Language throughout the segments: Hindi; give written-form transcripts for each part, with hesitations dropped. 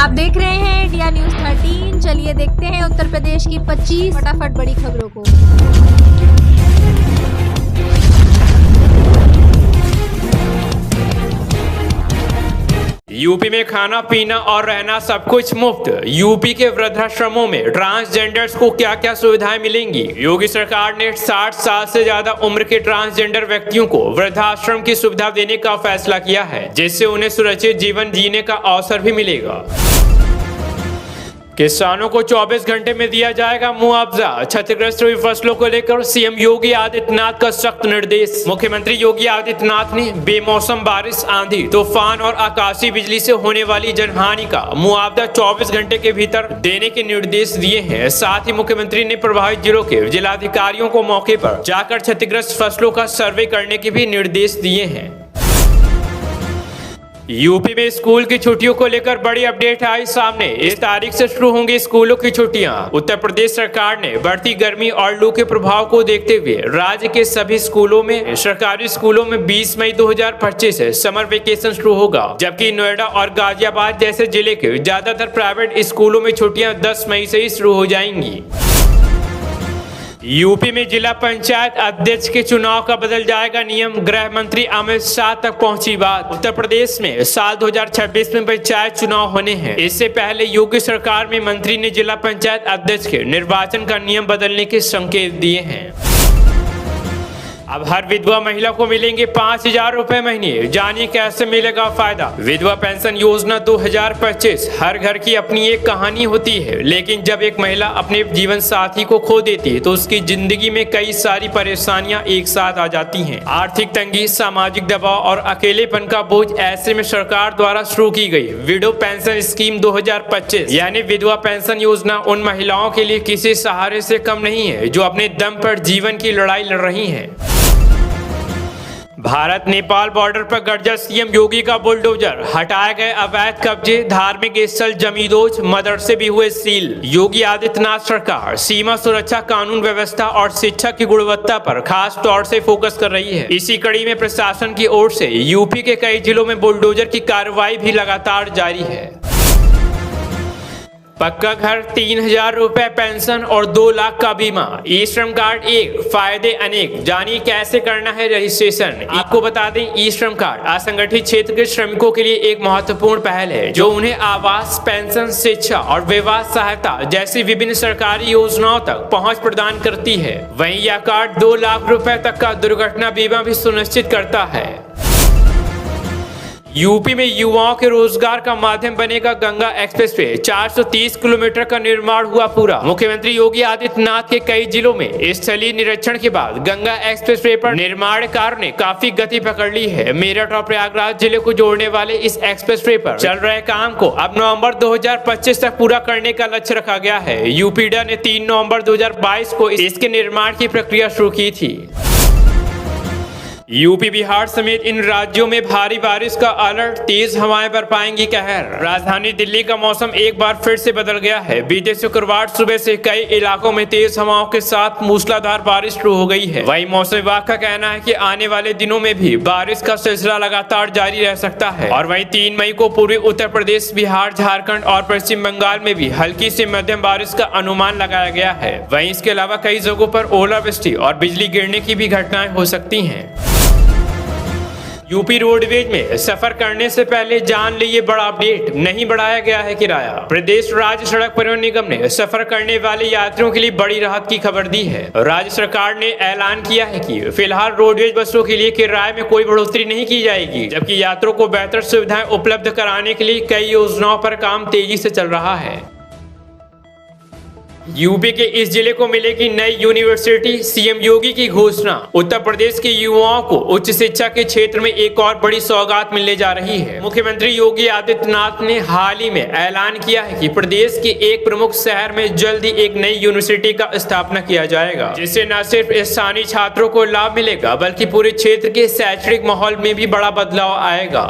आप देख रहे हैं इंडिया न्यूज 13। चलिए देखते हैं उत्तर प्रदेश की 25 फटाफट बड़ी खबरों को। यूपी में खाना पीना और रहना सब कुछ मुफ्त। यूपी के वृद्धाश्रमों में ट्रांसजेंडर्स को क्या क्या सुविधाएं मिलेंगी? योगी सरकार ने 60 साल से ज्यादा उम्र के ट्रांसजेंडर व्यक्तियों को वृद्धाश्रम की सुविधा देने का फैसला किया है, जिससे उन्हें सुरक्षित जीवन जीने का अवसर भी मिलेगा। किसानों को 24 घंटे में दिया जाएगा मुआवजा। क्षतिग्रस्त हुई फसलों को लेकर सीएम योगी आदित्यनाथ का सख्त निर्देश। मुख्यमंत्री योगी आदित्यनाथ ने बेमौसम बारिश, आंधी, तूफान और आकाशीय बिजली से होने वाली जनहानि का मुआवजा 24 घंटे के भीतर देने के निर्देश दिए हैं। साथ ही मुख्यमंत्री ने प्रभावित जिलों के जिलाधिकारियों को मौके पर जाकर क्षतिग्रस्त फसलों का सर्वे करने के भी निर्देश दिए हैं। यूपी में स्कूल की छुट्टियों को लेकर बड़ी अपडेट आई सामने। इस तारीख से शुरू होंगी स्कूलों की छुट्टियां। उत्तर प्रदेश सरकार ने बढ़ती गर्मी और लू के प्रभाव को देखते हुए राज्य के सभी स्कूलों में, सरकारी स्कूलों में 20 मई 2025 से समर वेकेशन शुरू होगा, जबकि नोएडा और गाजियाबाद जैसे जिले के ज्यादातर प्राइवेट स्कूलों में छुट्टियां 10 मई से ही शुरू हो जाएंगी। यूपी में जिला पंचायत अध्यक्ष के चुनाव का बदल जाएगा नियम। गृह मंत्री अमित शाह तक पहुंची बात। उत्तर प्रदेश में साल 2026 में पंचायत चुनाव होने हैं। इससे पहले योगी सरकार में मंत्री ने जिला पंचायत अध्यक्ष के निर्वाचन का नियम बदलने के संकेत दिए हैं। अब हर विधवा महिला को मिलेंगे 5,000 रुपए महीने। जानिए कैसे मिलेगा फायदा। विधवा पेंशन योजना 2025। हर घर की अपनी एक कहानी होती है, लेकिन जब एक महिला अपने जीवन साथी को खो देती है तो उसकी जिंदगी में कई सारी परेशानियां एक साथ आ जाती हैं। आर्थिक तंगी, सामाजिक दबाव और अकेलेपन का बोझ। ऐसे में सरकार द्वारा शुरू की गई विडो पेंशन स्कीम 2025 यानी विधवा पेंशन योजना उन महिलाओं के लिए किसी सहारे से कम नहीं है जो अपने दम पर जीवन की लड़ाई लड़ रही हैं। भारत नेपाल बॉर्डर पर गरजा सीएम योगी का बुलडोजर। हटाए गए अवैध कब्जे, धार्मिक स्थल, जमींदोज, मदरसे भी हुए सील। योगी आदित्यनाथ सरकार सीमा सुरक्षा, कानून व्यवस्था और शिक्षा की गुणवत्ता पर खास तौर से फोकस कर रही है। इसी कड़ी में प्रशासन की ओर से यूपी के कई जिलों में बुलडोजर की कार्रवाई भी लगातार जारी है। पक्का घर, 3,000 रुपए पेंशन और 2 लाख का बीमा। ई श्रम कार्ड एक, फायदे अनेक। जानिए कैसे करना है रजिस्ट्रेशन। आपको बता दें, ई श्रम कार्ड असंगठित क्षेत्र के श्रमिकों के लिए एक महत्वपूर्ण पहल है जो उन्हें आवास, पेंशन, शिक्षा और विवाह सहायता जैसी विभिन्न सरकारी योजनाओं तक पहुंच प्रदान करती है। वहीं यह कार्ड 2 लाख रुपए तक का दुर्घटना बीमा भी सुनिश्चित करता है। यूपी में युवाओं के रोजगार का माध्यम बनेगा गंगा एक्सप्रेसवे। 430 किलोमीटर का निर्माण हुआ पूरा। मुख्यमंत्री योगी आदित्यनाथ के कई जिलों में स्थलीय निरीक्षण के बाद गंगा एक्सप्रेसवे पर निर्माण कार्य ने काफी गति पकड़ ली है। मेरठ और प्रयागराज जिले को जोड़ने वाले इस एक्सप्रेसवे पर चल रहे काम को अब नवंबर 2025 तक पूरा करने का लक्ष्य रखा गया है। यूपीडा ने 3 नवंबर 2022 को इसके निर्माण की प्रक्रिया शुरू की थी। यूपी, बिहार समेत इन राज्यों में भारी बारिश का अलर्ट। तेज हवाएं बरपाएंगी कहर। राजधानी दिल्ली का मौसम एक बार फिर से बदल गया है। बीते शुक्रवार सुबह से कई इलाकों में तेज हवाओं के साथ मूसलाधार बारिश शुरू हो गई है। वहीं मौसम विभाग का कहना है कि आने वाले दिनों में भी बारिश का सिलसिला लगातार जारी रह सकता है। और वहीं 3 मई को पूर्वी उत्तर प्रदेश, बिहार, झारखंड और पश्चिम बंगाल में भी हल्की से मध्यम बारिश का अनुमान लगाया गया है। वहीं इसके अलावा कई जगहों पर ओलावृष्टि और बिजली गिरने की भी घटनाएं हो सकती हैं। यूपी रोडवेज में सफर करने से पहले जान लीजिए बड़ा अपडेट। नहीं बढ़ाया गया है किराया। प्रदेश राज्य सड़क परिवहन निगम ने सफर करने वाले यात्रियों के लिए बड़ी राहत की खबर दी है। राज्य सरकार ने ऐलान किया है कि फिलहाल रोडवेज बसों के लिए किराए में कोई बढ़ोतरी नहीं की जाएगी, जबकि यात्रियों को बेहतर सुविधाएं उपलब्ध कराने के लिए कई योजनाओं पर काम तेजी से चल रहा है। यूपी के इस जिले को मिलेगी नई यूनिवर्सिटी, सीएम योगी की घोषणा। उत्तर प्रदेश के युवाओं को उच्च शिक्षा के क्षेत्र में एक और बड़ी सौगात मिलने जा रही है। मुख्यमंत्री योगी आदित्यनाथ ने हाल ही में ऐलान किया है कि प्रदेश के एक प्रमुख शहर में जल्द ही एक नई यूनिवर्सिटी का स्थापना किया जाएगा, जिससे न सिर्फ स्थानीय छात्रों को लाभ मिलेगा बल्कि पूरे क्षेत्र के शैक्षणिक माहौल में भी बड़ा बदलाव आएगा।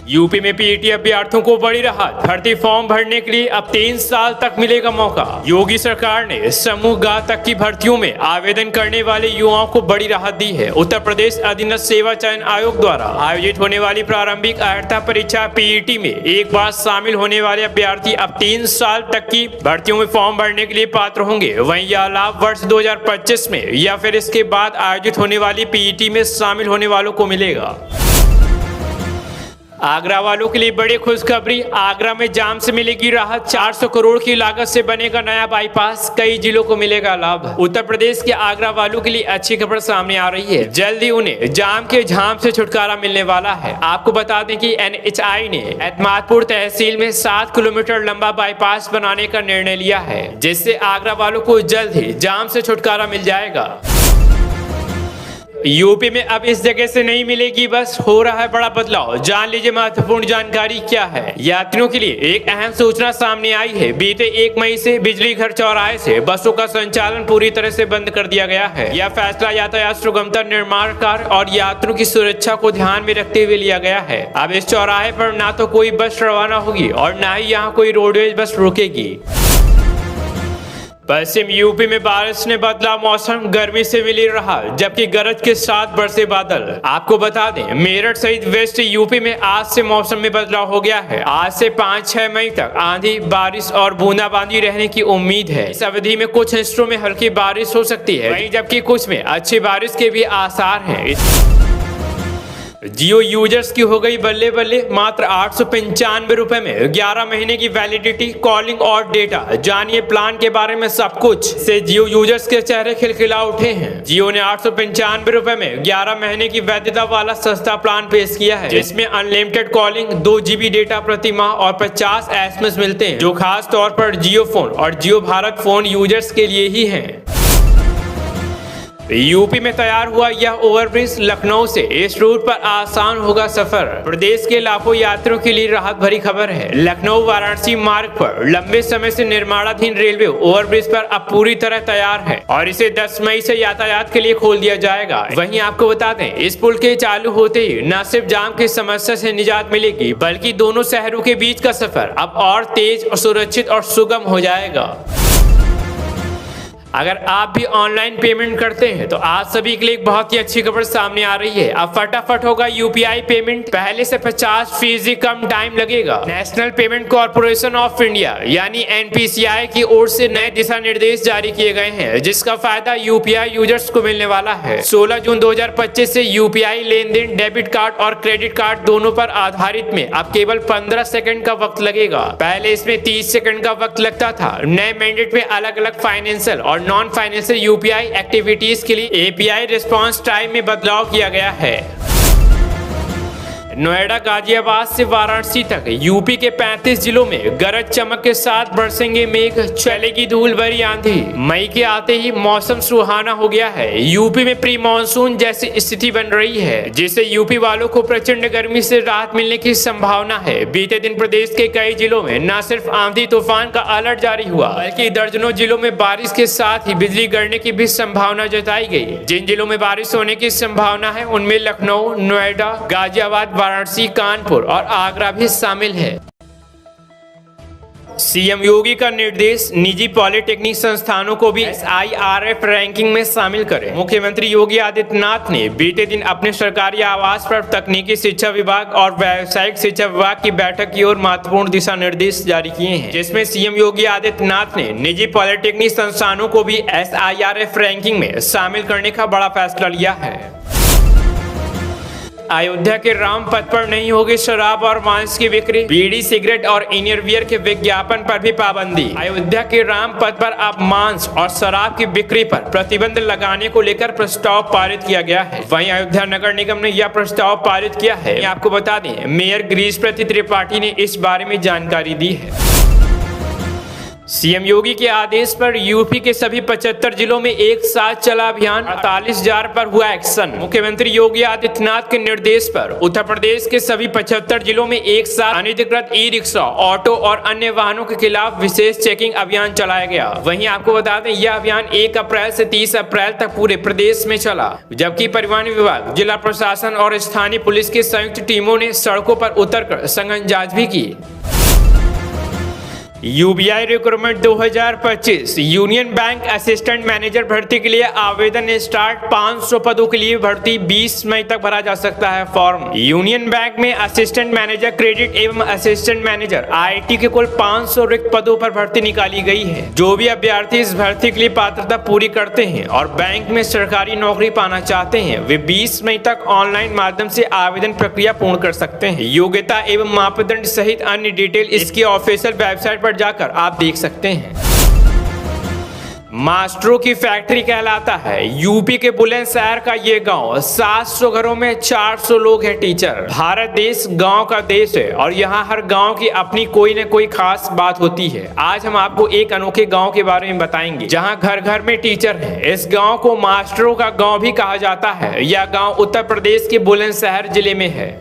यूपी में पीईटी अभ्यर्थियों को बड़ी राहत, भर्ती फॉर्म भरने के लिए अब 3 साल तक मिलेगा मौका। योगी सरकार ने समूह गा तक की भर्तियों में आवेदन करने वाले युवाओं को बड़ी राहत दी है। उत्तर प्रदेश अधीनस्थ सेवा चयन आयोग द्वारा आयोजित होने वाली प्रारंभिक अर्हता परीक्षा पीईटी में एक बार शामिल होने वाले अभ्यर्थी अब 3 साल तक की भर्तियों में फॉर्म भरने के लिए पात्र होंगे। वहीं यह लाभ वर्ष 2025 में या फिर इसके बाद आयोजित होने वाली पीईटी में शामिल होने वालों को मिलेगा। आगरा वालों के लिए बड़ी खुशखबरी, आगरा में जाम से मिलेगी राहत। 400 करोड़ की लागत से बनेगा नया बाईपास, कई जिलों को मिलेगा लाभ। उत्तर प्रदेश के आगरा वालों के लिए अच्छी खबर सामने आ रही है, जल्द ही उन्हें जाम के झाम से छुटकारा मिलने वाला है। आपको बता दें कि NHAI ने एतमादपुर तहसील में 7 किलोमीटर लंबा बाईपास बनाने का निर्णय लिया है, जिससे आगरा वालों को जल्द ही जाम से छुटकारा मिल जाएगा। यूपी में अब इस जगह से नहीं मिलेगी बस, हो रहा है बड़ा बदलाव। जान लीजिए महत्वपूर्ण जानकारी क्या है। यात्रियों के लिए एक अहम सूचना सामने आई है। बीते 1 मई से बिजली घर चौराहे से बसों का संचालन पूरी तरह से बंद कर दिया गया है। यह फैसला यातायात सुगमता, निर्माण कार्य और यात्रियों की सुरक्षा को ध्यान में रखते हुए लिया गया है। अब इस चौराहे पर ना तो कोई बस रवाना होगी और ना ही यहाँ कोई रोडवेज बस रुकेगी। पश्चिम यूपी में बारिश ने बदला मौसम, गर्मी से मिली राहत, जबकि गरज के साथ बरसे बादल। आपको बता दें, मेरठ सहित वेस्ट यूपी में आज से मौसम में बदलाव हो गया है। आज से 5-6 मई तक आंधी, बारिश और बूंदाबांदी रहने की उम्मीद है। इस अवधि में कुछ हिस्सों में हल्की बारिश हो सकती है, वहीं जबकि कुछ में अच्छी बारिश के भी आसार हैं। जियो यूजर्स की हो गई बल्ले बल्ले, मात्र 895 रुपए में 11 महीने की वैलिडिटी, कॉलिंग और डेटा। जानिए प्लान के बारे में सब कुछ, से जियो यूजर्स के चेहरे खिलखिला उठे हैं। जियो ने 895 रुपए में 11 महीने की वैधता वाला सस्ता प्लान पेश किया है, जिसमें अनलिमिटेड कॉलिंग, 2 GB डेटा प्रति माह और 50 SMS मिलते हैं, जो खास तौर पर जियो फोन और जियो भारत फोन यूजर्स के लिए ही है। यूपी में तैयार हुआ यह ओवरब्रिज, लखनऊ से इस रूट पर आसान होगा सफर। प्रदेश के लाखों यात्रियों के लिए राहत भरी खबर है। लखनऊ वाराणसी मार्ग पर लंबे समय से निर्माणाधीन रेलवे ओवरब्रिज पर अब पूरी तरह तैयार है और इसे 10 मई से यातायात के लिए खोल दिया जाएगा। वहीं आपको बता दें, इस पुल के चालू होते ही न सिर्फ जाम की समस्या से निजात मिलेगी, बल्कि दोनों शहरों के बीच का सफर अब और तेज, सुरक्षित और सुगम हो जाएगा। अगर आप भी ऑनलाइन पेमेंट करते हैं तो आज सभी के लिए एक बहुत ही अच्छी खबर सामने आ रही है। अब फटाफट होगा UPI पेमेंट, पहले से 50% कम टाइम लगेगा। National payment corporation of India यानी NPCI की ओर से नए दिशा निर्देश जारी किए गए हैं, जिसका फायदा UPI यूजर्स को मिलने वाला है। 16 जून 2025 से UPI लेन देन डेबिट कार्ड और क्रेडिट कार्ड दोनों पर आधारित में अब केवल 15 सेकंड का वक्त लगेगा। पहले इसमें 30 सेकंड का वक्त लगता था। नए मैंडेट में अलग अलग फाइनेंशियल और नॉन फाइनेंशियल UPI एक्टिविटीज के लिए API रिस्पांस टाइम में बदलाव किया गया है। नोएडा, गाजियाबाद से वाराणसी तक यूपी के 35 जिलों में गरज चमक के साथ बरसेंगे मेघ, चलेगी धूल भरी आंधी। मई के आते ही मौसम सुहाना हो गया है। यूपी में प्री मानसून जैसी स्थिति बन रही है, जिससे यूपी वालों को प्रचंड गर्मी से राहत मिलने की संभावना है। बीते दिन प्रदेश के कई जिलों में न सिर्फ आंधी तूफान का अलर्ट जारी हुआ, बल्कि दर्जनों जिलों में बारिश के साथ ही बिजली गिरने की भी संभावना जताई गई। जिन जिलों में बारिश होने की संभावना है उनमें लखनऊ, नोएडा, गाजियाबाद, वाराणसी, कानपुर और आगरा भी शामिल है। सीएम योगी का निर्देश, निजी पॉलिटेक्निक संस्थानों को भी SIRF रैंकिंग में शामिल करें। मुख्यमंत्री योगी आदित्यनाथ ने बीते दिन अपने सरकारी आवास पर तकनीकी शिक्षा विभाग और व्यावसायिक शिक्षा विभाग की बैठक की ओर महत्वपूर्ण दिशा निर्देश जारी किए हैं, जिसमें सीएम योगी आदित्यनाथ ने निजी पॉलिटेक्निक संस्थानों को भी SIRF रैंकिंग में शामिल करने का बड़ा फैसला लिया है। अयोध्या के राम पथ पर नहीं होगी शराब और मांस की बिक्री, बीड़ी, सिगरेट और इनरवियर के विज्ञापन पर भी पाबंदी। अयोध्या के राम पथ पर अब मांस और शराब की बिक्री पर प्रतिबंध लगाने को लेकर प्रस्ताव पारित किया गया है। वहीं अयोध्या नगर निगम ने यह प्रस्ताव पारित किया है। आपको बता दें, मेयर गिरीश प्रति त्रिपाठी ने इस बारे में जानकारी दी है। सीएम योगी के आदेश पर यूपी के सभी 75 जिलों में एक साथ चला अभियान, 48,000 पर हुआ एक्शन। मुख्यमंत्री योगी आदित्यनाथ के निर्देश पर उत्तर प्रदेश के सभी 75 जिलों में एक साथ अनधिकृत ई रिक्शा, ऑटो और अन्य वाहनों के खिलाफ विशेष चेकिंग अभियान चलाया गया। वहीं आपको बता दें, यह अभियान 1 अप्रैल से 30 अप्रैल तक पूरे प्रदेश में चला, जबकि परिवहन विभाग, जिला प्रशासन और स्थानीय पुलिस की संयुक्त टीमों ने सड़कों पर उतरकर सघन जांच भी की। UBI recruitment 2025 union bank assistant manager भर्ती के लिए आवेदन स्टार्ट। 500 पदों के लिए भर्ती 20 मई तक भरा जा सकता है फॉर्म। यूनियन बैंक में असिस्टेंट मैनेजर, क्रेडिट एवं असिस्टेंट मैनेजर आईटी के कुल 500 रिक्त पदों पर भर्ती निकाली गई है। जो भी अभ्यर्थी इस भर्ती के लिए पात्रता पूरी करते हैं और बैंक में सरकारी नौकरी पाना चाहते हैं, वे 20 मई तक ऑनलाइन माध्यम से आवेदन प्रक्रिया पूर्ण कर सकते हैं। योग्यता एवं मापदंड सहित अन्य डिटेल इसकी ऑफिशियल वेबसाइट पर जाकर आप देख सकते हैं। मास्टरों की फैक्ट्री कहलाता है यूपी के बुलंदशहर का ये गांव। 700 घरों में 400 लोग हैं टीचर। भारत देश गांव का देश है और यहाँ हर गांव की अपनी कोई न कोई खास बात होती है। आज हम आपको एक अनोखे गांव के बारे में बताएंगे जहां घर घर में टीचर हैं। इस गांव को मास्टरों का गांव भी कहा जाता है। यह गांव उत्तर प्रदेश के बुलंदशहर जिले में है।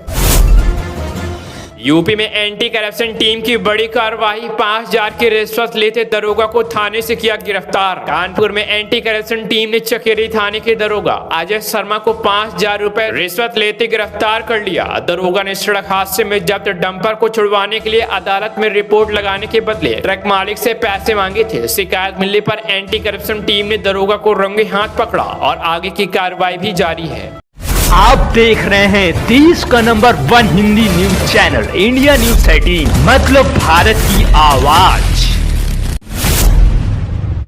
यूपी में एंटी करप्शन टीम की बड़ी कार्रवाई। 5,000 की रिश्वत लेते दरोगा को थाने से किया गिरफ्तार। कानपुर में एंटी करप्शन टीम ने चकेरी थाने के दरोगा अजय शर्मा को 5,000 रुपए रिश्वत लेते गिरफ्तार कर लिया। दरोगा ने सड़क हादसे में जब्त डंपर को छुड़वाने के लिए अदालत में रिपोर्ट लगाने के बदले ट्रक मालिक से पैसे मांगे थे। शिकायत मिलने पर एंटी करप्शन टीम ने दरोगा को रंगे हाथ पकड़ा और आगे की कार्रवाई भी जारी है। आप देख रहे हैं देश का number 1 Hindi news channel India news 13, मतलब भारत की आवाज।